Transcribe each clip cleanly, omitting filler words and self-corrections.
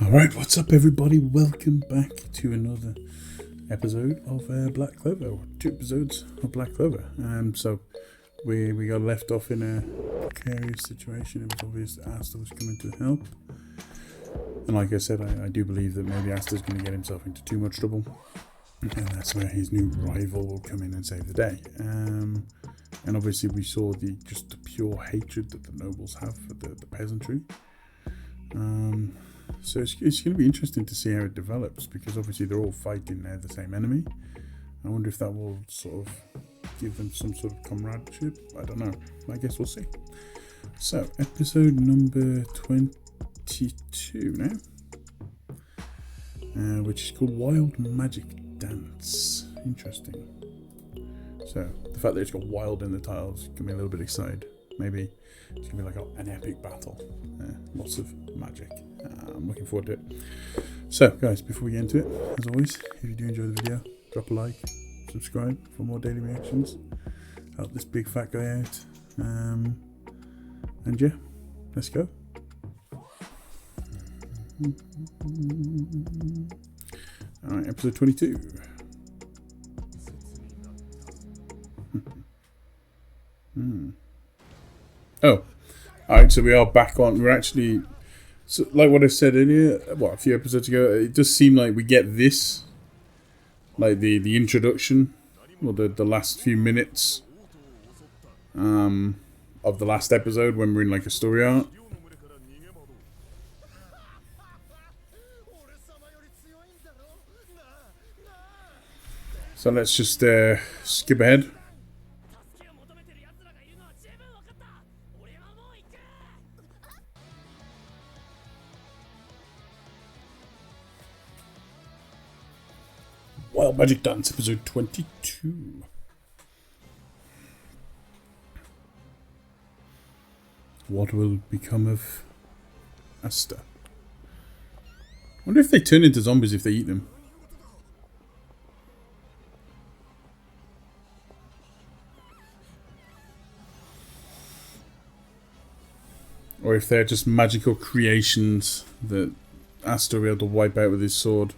Alright, what's up everybody? Welcome back to another episode of Black Clover, or 2 episodes of Black Clover. So we got left off in a precarious situation. It was obvious that Asta was coming to help. And like I said, I do believe that maybe Asta's going to get himself into too much trouble. And that's where his new rival will come in and save the day. And obviously we saw the pure hatred that the nobles have for the peasantry. So it's going to be interesting to see how it develops, because obviously they're all fighting now the same enemy. I wonder if that will sort of give them some sort of comradeship. I don't know. I guess we'll see. So, episode number 22 now, which is called Wild Magic Dance. Interesting. So, the fact that it's got wild in the titles got me a little bit excited. Maybe it's going to be like an epic battle. Lots of magic. I'm looking forward to it. So, guys, before we get into it, as always, if you do enjoy the video, drop a like, subscribe for more daily reactions. Help this big fat guy out. And yeah, let's go. Alright, episode 22. Oh, alright, so we are back on. We're actually, so like what I said earlier, a few episodes ago, it does seem like we get this, like the introduction, or the last few minutes of the last episode when we're in like a story arc. So let's just skip ahead. Wild Magic Dance, episode 22. What will become of Asta? Wonder if they turn into zombies if they eat them. Or if they're just magical creations that Asta will be able to wipe out with his sword.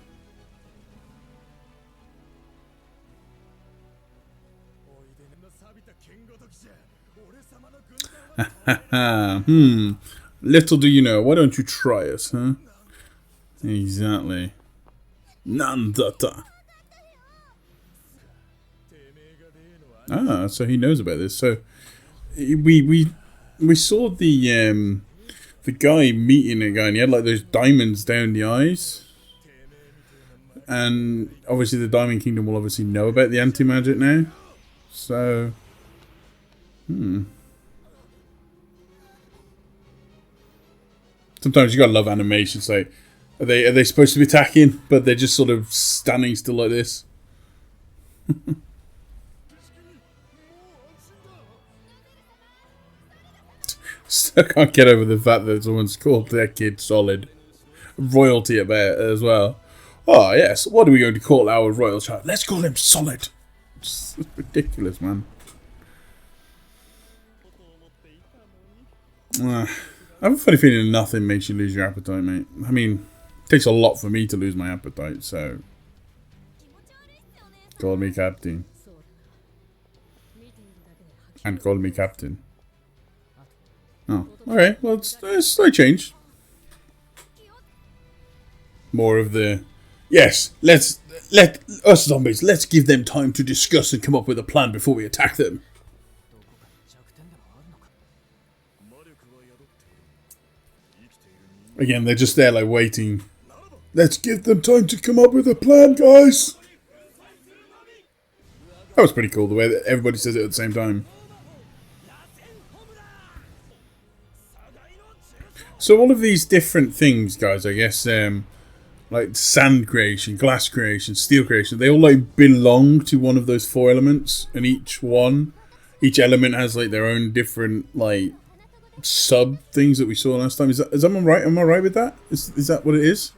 Little do you know. Why don't you try us, huh? Exactly. Nandata. Ah, so he knows about this. So we saw the guy meeting a guy, and he had like those diamonds down the eyes. And obviously the Diamond Kingdom will obviously know about the anti-magic now. So sometimes you gotta love animations. Like, are they supposed to be attacking, but they're just sort of standing still like this? Still can't get over the fact that someone's called their kid Solid. Royalty about it as well. Oh yes, what are we going to call our royal child? Let's call him Solid. It's ridiculous, man. I have a funny feeling nothing makes you lose your appetite, mate. I mean, it takes a lot for me to lose my appetite, so call me Captain. And call me Captain. Oh, alright, well, it's a slight change. More of the, yes, let us zombies, let's give them time to discuss and come up with a plan before we attack them. Again, they're just there like waiting. Let's give them time to come up with a plan, guys. That was pretty cool, the way that everybody says it at the same time. So all of these different things, guys, I guess, like sand creation, glass creation, steel creation, they all like belong to one of those 4 elements, and each element has like their own different like sub things that we saw last time. Is that right? Am I right with that? Is that what it is?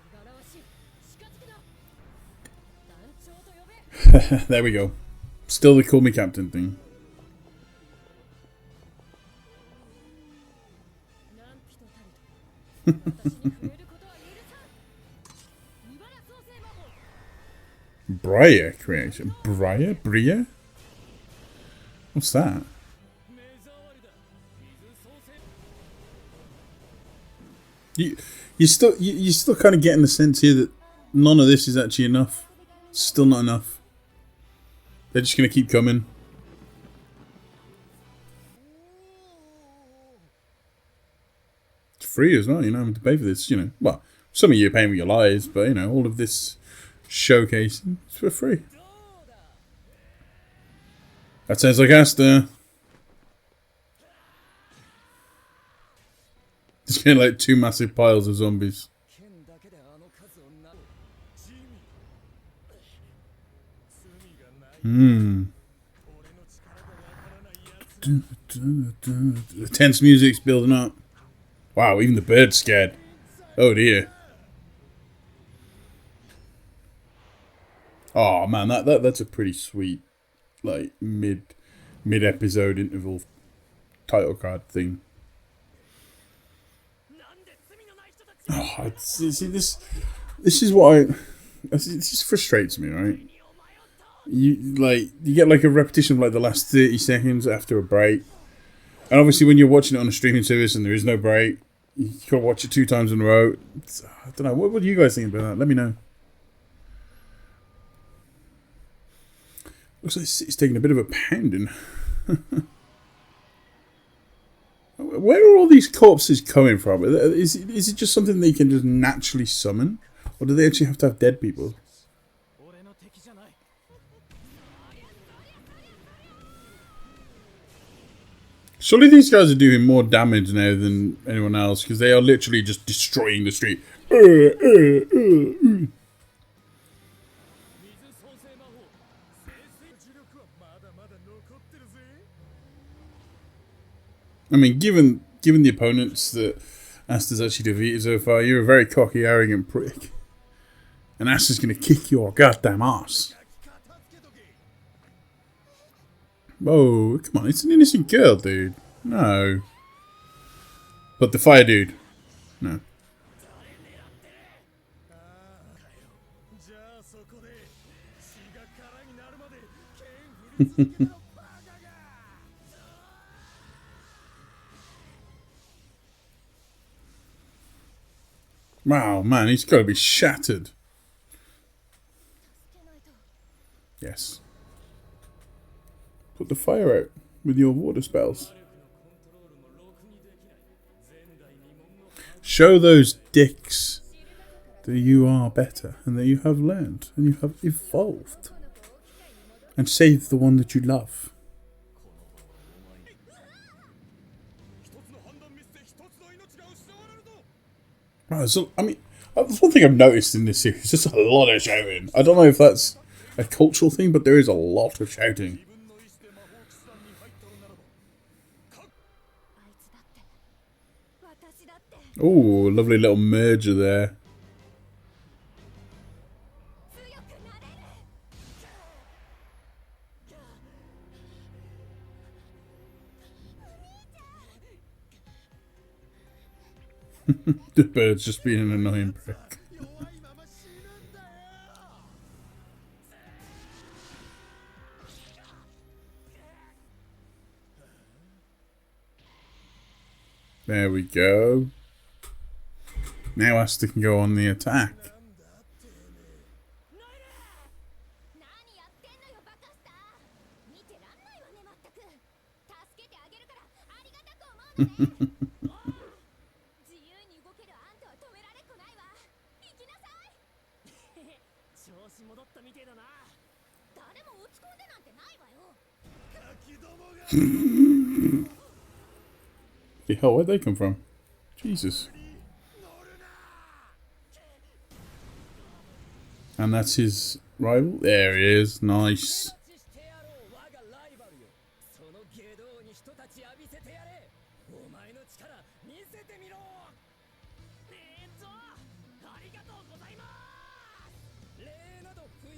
There we go. Still the call me Captain thing. Briar creation. Briar? Bria? What's that? You're still kind of getting the sense here that none of this is actually enough. Still not enough. They're just gonna keep coming. It's free as well, you know, to pay for this, you know. Well, some of you are paying with your lives, but you know, all of this showcasing is for free. That sounds like Asta. There's gonna be like 2 massive piles of zombies. The tense music's building up. Wow, even the bird's scared. Oh dear. Oh man, that's a pretty sweet, like mid episode interval title card thing. Oh, see this is what this just frustrates me, right? You get like a repetition of like the last 30 seconds after a break, and obviously when you're watching it on a streaming service and there is no break, you gotta watch it 2 times in a row. I don't know. What do you guys think about that? Let me know. Looks like it's taking a bit of a pounding. Where are all these corpses coming from? Is it just something they can just naturally summon? Or do they actually have to have dead people? Surely these guys are doing more damage now than anyone else, because they are literally just destroying the street. I mean, given the opponents that Asta's actually defeated so far, you're a very cocky, arrogant prick. And Asta's gonna kick your goddamn ass. Whoa, come on, it's an innocent girl, dude. No. But the fire dude. No. Wow, man, he's got to be shattered. Yes. Put the fire out with your water spells. Show those dicks that you are better and that you have learned and you have evolved. And save the one that you love. Wow, so, I mean, that's one thing I've noticed in this series. There's a lot of shouting. I don't know if that's a cultural thing, but there is a lot of shouting. Oh, lovely little merger there. The bird's just being an annoying prick. There we go. Now Asta can go on the attack. The hell, where'd they come from? Jesus. And that's his rival? There he is. Nice.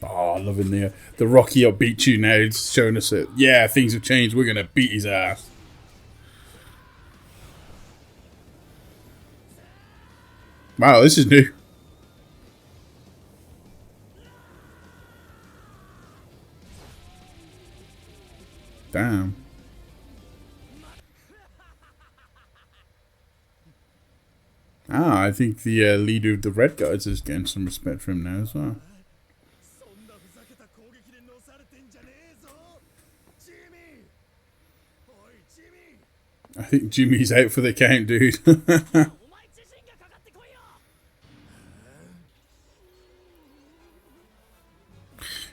Oh, loving the Rocky upbeat tune now. It's showing us that, yeah, things have changed. We're going to beat his ass. Wow, this is new. Damn. Ah, I think the leader of the Red Guards is getting some respect for him now as well. I think Jimmy's out for the count, dude.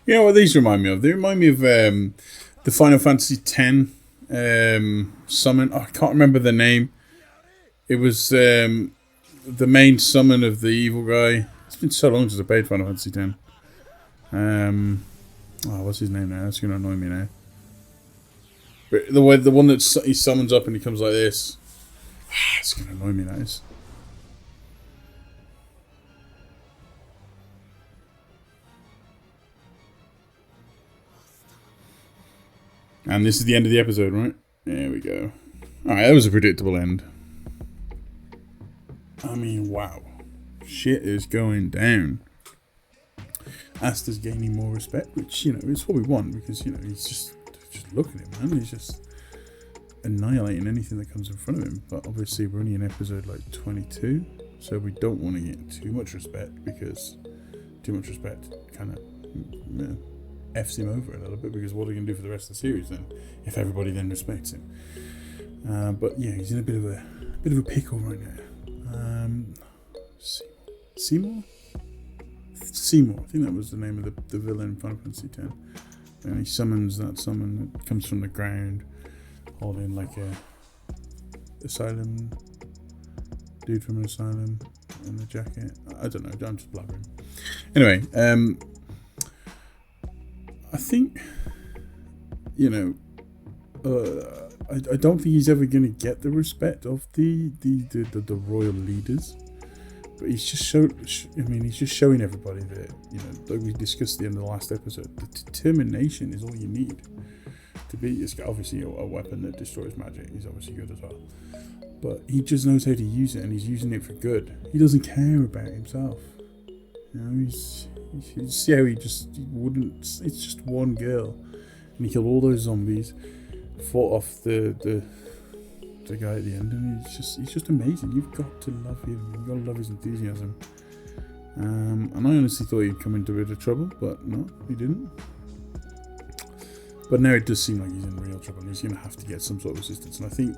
You know what these remind me of? They remind me of the Final Fantasy X summon. Oh, I can't remember the name. It was the main summon of the evil guy. It's been so long since I played Final Fantasy X. Oh, what's his name now? That's going to annoy me now. But the one that he summons up and he comes like this. It's going to annoy me, that is. And this is the end of the episode, right? There we go. Alright, that was a predictable end. I mean, wow. Shit is going down. Asta's gaining more respect, which, you know, is what we want, because, you know, he's just look at him, man. He's just annihilating anything that comes in front of him. But obviously we're only in episode like 22, so we don't want to get too much respect, because too much respect kind of, you know, F's him over a little bit, because what are we going to do for the rest of the series then, if everybody then respects him? But yeah, he's in a bit of a pickle right now. Seymour? Seymour, I think that was the name of the villain in Final Fantasy X. And he summons that summon that comes from the ground, holding like a asylum dude from an asylum in the jacket. I don't know, I'm just blabbering. Anyway, I think, you know, I don't think he's ever going to get the respect of the royal leaders. But he's just he's just showing everybody that, you know, like we discussed at the end of the last episode, the determination is all you need to beat this guy. Obviously, a weapon that destroys magic, he's obviously good as well. But he just knows how to use it, and he's using it for good. He doesn't care about himself. You know, you see how he wouldn't. It's just one girl, and he killed all those zombies, fought off the guy at the end, and he's just amazing. You've got to love him. You've got to love his enthusiasm. And I honestly thought he'd come into a bit of trouble, but no, he didn't. But now it does seem like he's in real trouble, and he's going to have to get some sort of assistance. And I think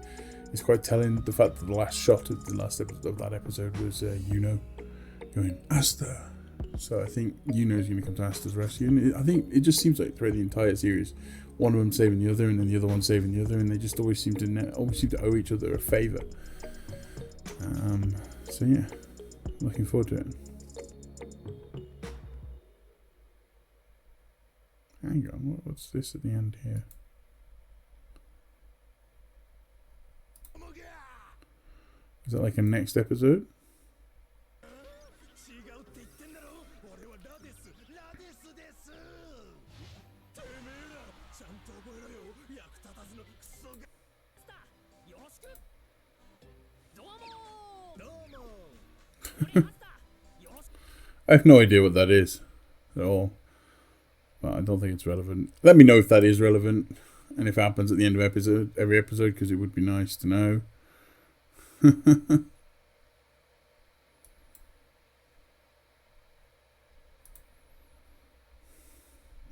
it's quite telling the fact that the last shot of the last episode of that episode was Yuno going, Asta. So I think Yuno's going to come to Asta's rescue, and I think it just seems like throughout the entire series, one of them saving the other, and then the other one saving the other, and they just always seem to owe each other a favour. So yeah, looking forward to it. Hang on, what's this at the end here? Is that like a next episode? I have no idea what that is at all. But I don't think it's relevant. Let me know if that is relevant, and if it happens at the end of every episode, because it would be nice to know.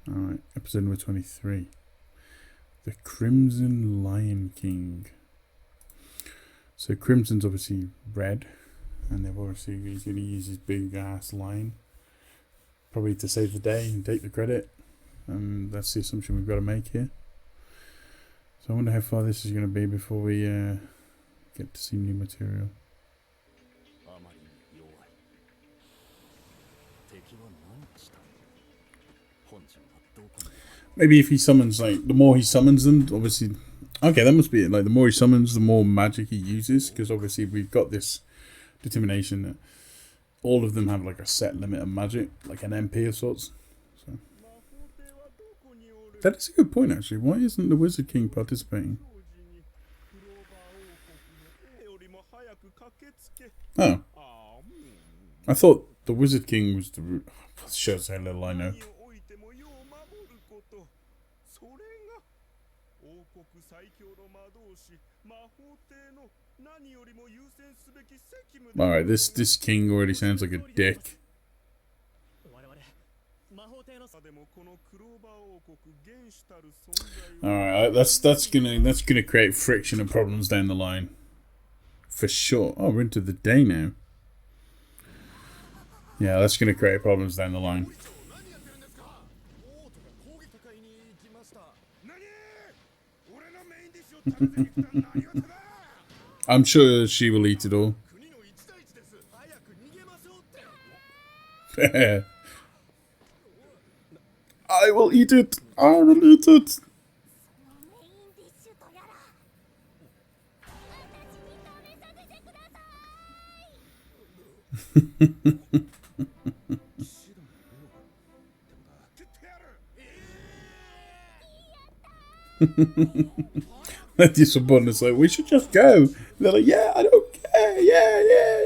Alright, episode number 23. The Crimson Lion King. So Crimson's obviously red, and he's going to use his big ass lion, probably to save the day and take the credit. And that's the assumption we've got to make here. So I wonder how far this is going to be before we get to see new material. Maybe if he summons, like, the more he summons them, obviously... Okay, that must be it. Like, the more he summons, the more magic he uses. Because obviously we've got this determination that all of them have, like, a set limit of magic. Like an MP of sorts. So that is a good point, actually. Why isn't the Wizard King participating? Oh. I thought the Wizard King was the... Shows how little I know. Alright, this king already sounds like a dick. Alright, that's gonna create friction and problems down the line. For sure. Oh, we're into the day now. Yeah, that's gonna create problems down the line. I'm sure she will eat it all. I will eat it. I will eat it. This one is like, we should just go. They're like, yeah, I don't care. Yeah.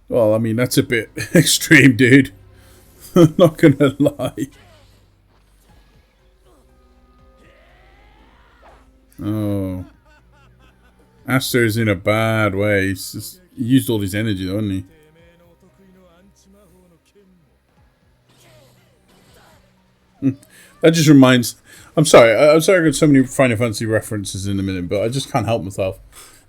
Well, I mean, that's a bit extreme, dude. I'm not gonna lie. Oh. Asta is in a bad way. He used all his energy, though, hasn't he? That just reminds... I'm sorry I got so many Final Fantasy references in a minute, but I just can't help myself.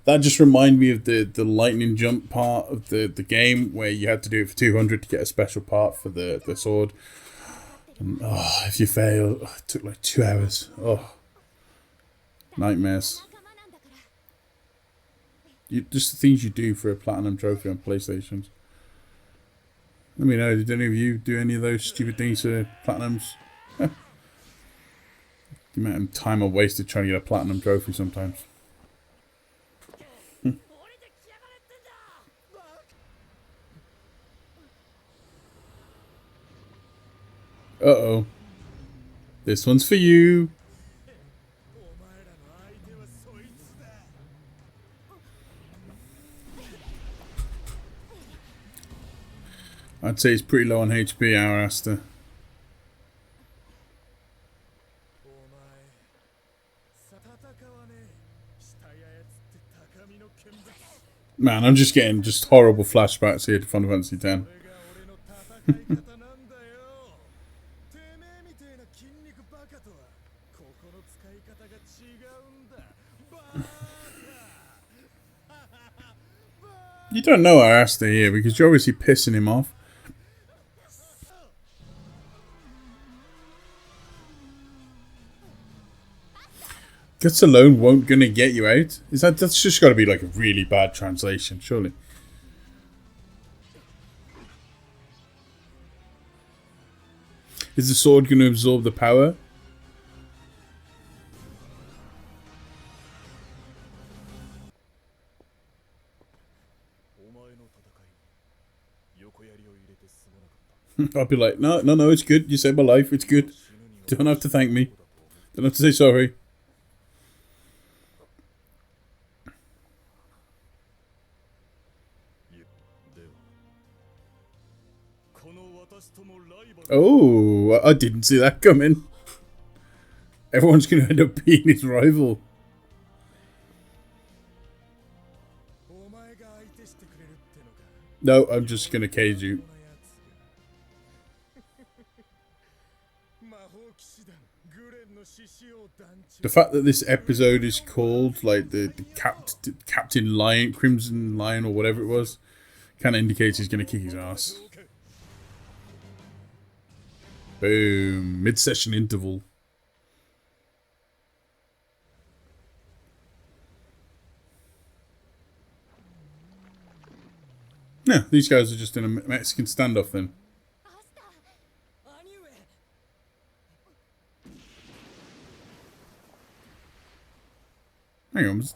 That just reminded me of the lightning jump part of the game, where you had to do it for 200 to get a special part for the sword. And, oh, if you fail, it took like 2 hours. Oh, nightmares. Just the things you do for a platinum trophy on PlayStations. Let me know, did any of you do any of those stupid things for platinums? The amount of time I wasted trying to get a platinum trophy sometimes. Uh-oh. This one's for you. I'd say it's pretty low on HP, our Asta. Man, I'm just getting horrible flashbacks here to Final Fantasy X. You don't know our Asta here because you're obviously pissing him off. Guts alone won't gonna get you out. That's just got to be like a really bad translation, surely. Is the sword going to absorb the power? I'll be like, no, it's good. You saved my life. It's good. Don't have to thank me. Don't have to say sorry. Oh, I didn't see that coming. Everyone's going to end up being his rival. No, I'm just going to cage you. The fact that this episode is called like the Captain Lion, Crimson Lion, or whatever it was, kind of indicates he's going to kick his ass. Boom. Mid-session interval. Yeah, these guys are just in a Mexican standoff then. Hang on, was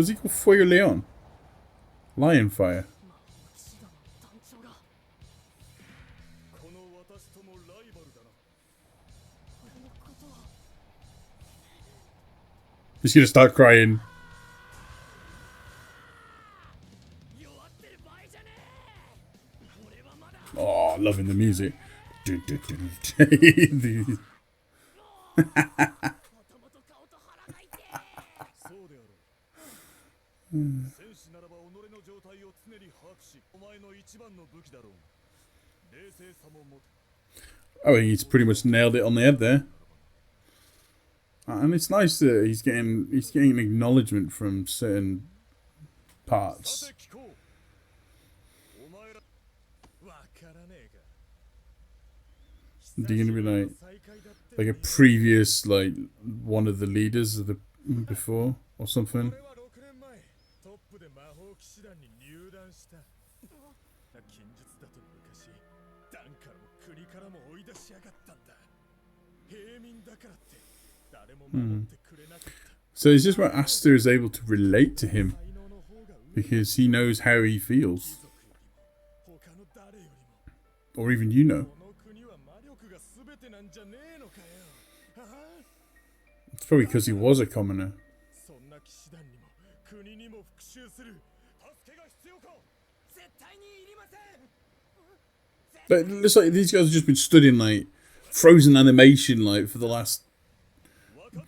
he called Fuego Leon? Lion Fire. He's gonna start crying. Oh, loving the music. Oh, he's pretty much nailed it on the head there. And it's nice that he's getting acknowledgement from certain parts. They're gonna be like a previous one of the leaders of the before or something. So is this where Asta is able to relate to him because he knows how he feels, or even it's probably because he was a commoner. But it looks like these guys have just been studying frozen animation for the last,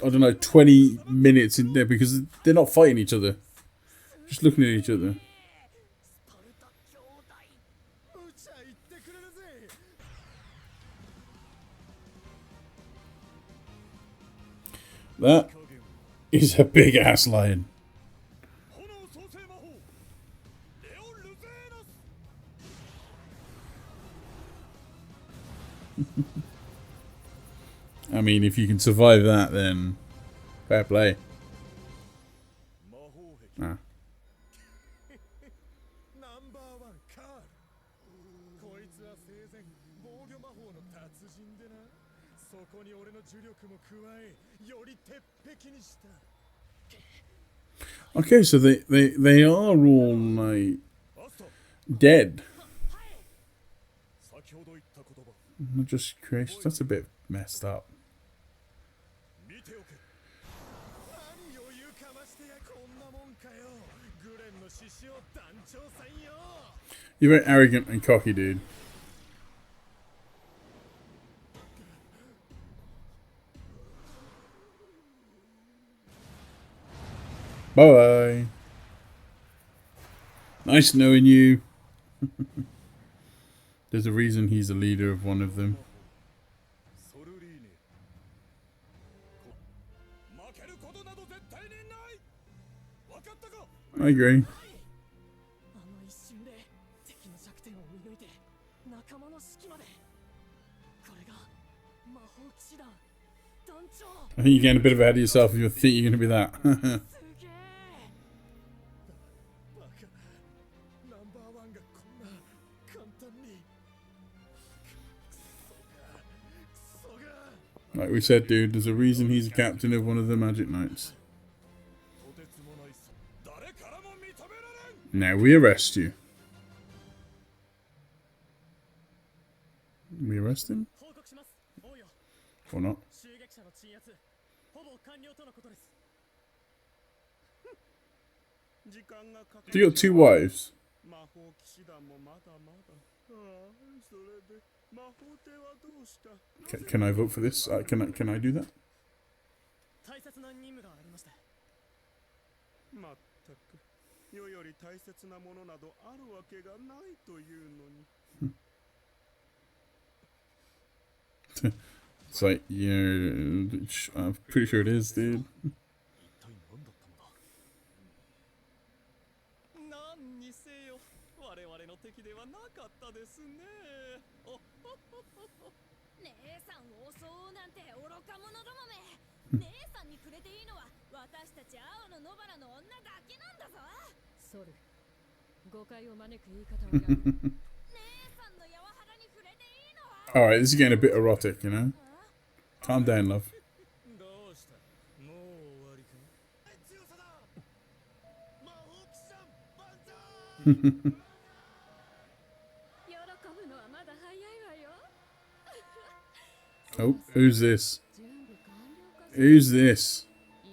I don't know, 20 minutes in there because they're not fighting each other. Just looking at each other. That is a big ass lion. I mean, if you can survive that, then fair play. Ah. Okay, so they are all dead. Not just creation. That's a bit messed up. You're very arrogant and cocky, dude. Bye-bye. Nice knowing you. There's a reason he's the leader of one of them. I agree. I think you're getting a bit ahead of yourself if you think you're going to be that. Like we said, dude, there's a reason he's a captain of one of the Magic Knights. Now we arrest you. We arrest him? Or not? Do you got two wives? Can I vote for this? Can I do that? It's like, yeah, I'm pretty sure it is, dude. Alright, this is getting a bit erotic, you know? Calm down, love. Oh, who's this? Who's this?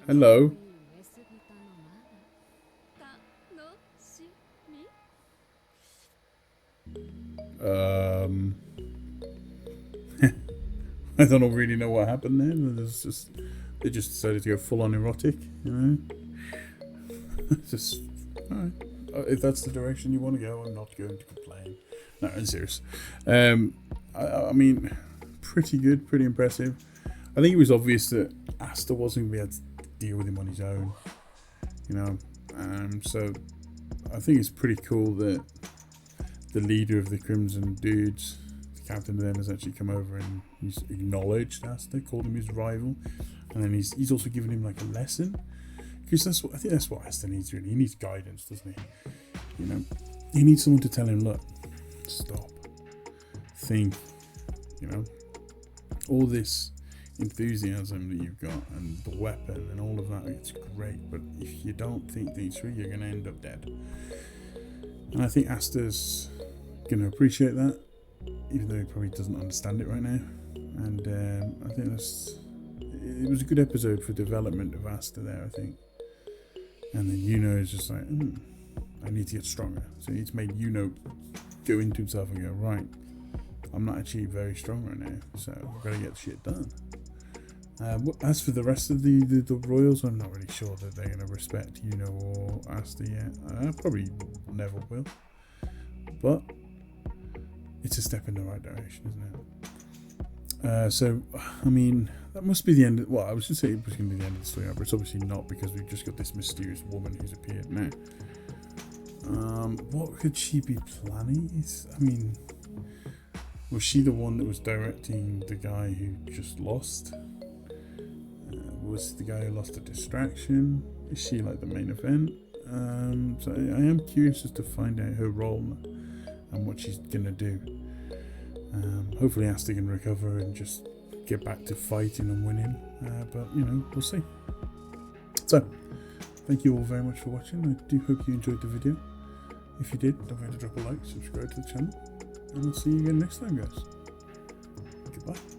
Hello? I don't really know what happened there. They just decided to go full on erotic, you know? Just alright. If that's the direction you want to go, I'm not going to complain. No, I'm serious. I mean, pretty good, pretty impressive. I think it was obvious that Asta wasn't going to be able to deal with him on his own, you know. So I think it's pretty cool that the leader of the Crimson Dudes, the captain of them, has actually come over and he's acknowledged Asta, called him his rival, and then he's also given him like a lesson, because I think that's what Asta needs really. He needs guidance, doesn't he? You know, he needs someone to tell him, look, stop, think, you know, all this enthusiasm that you've got and the weapon and all of that, it's great, but if you don't think things through, you're going to end up dead. And I think Asta's going to appreciate that, even though he probably doesn't understand it right now. And I think it was a good episode for development of Asta there, I think. And then Yuno is just like, I need to get stronger. So it's made Yuno go into himself and go, right, I'm not actually very strong right now, so I've got to get shit done. As for the rest of the royals, I'm not really sure that they're going to respect Yuno or Asta yet. Probably never will. But it's a step in the right direction, isn't it? So, I mean, that must be the end. Well, I was going to say it was going to be the end of the story, but it's obviously not, because we've just got this mysterious woman who's appeared now. What could she be planning? I mean, was she the one that was directing the guy who just lost? Was the guy who lost a distraction? Is she like the main event? So I am curious as to find out her role and what she's gonna do. Hopefully Asta can recover and just get back to fighting and winning. But you know, we'll see. So, thank you all very much for watching. I do hope you enjoyed the video. If you did, don't forget to drop a like, subscribe to the channel, and I'll see you again next time, guys. Goodbye.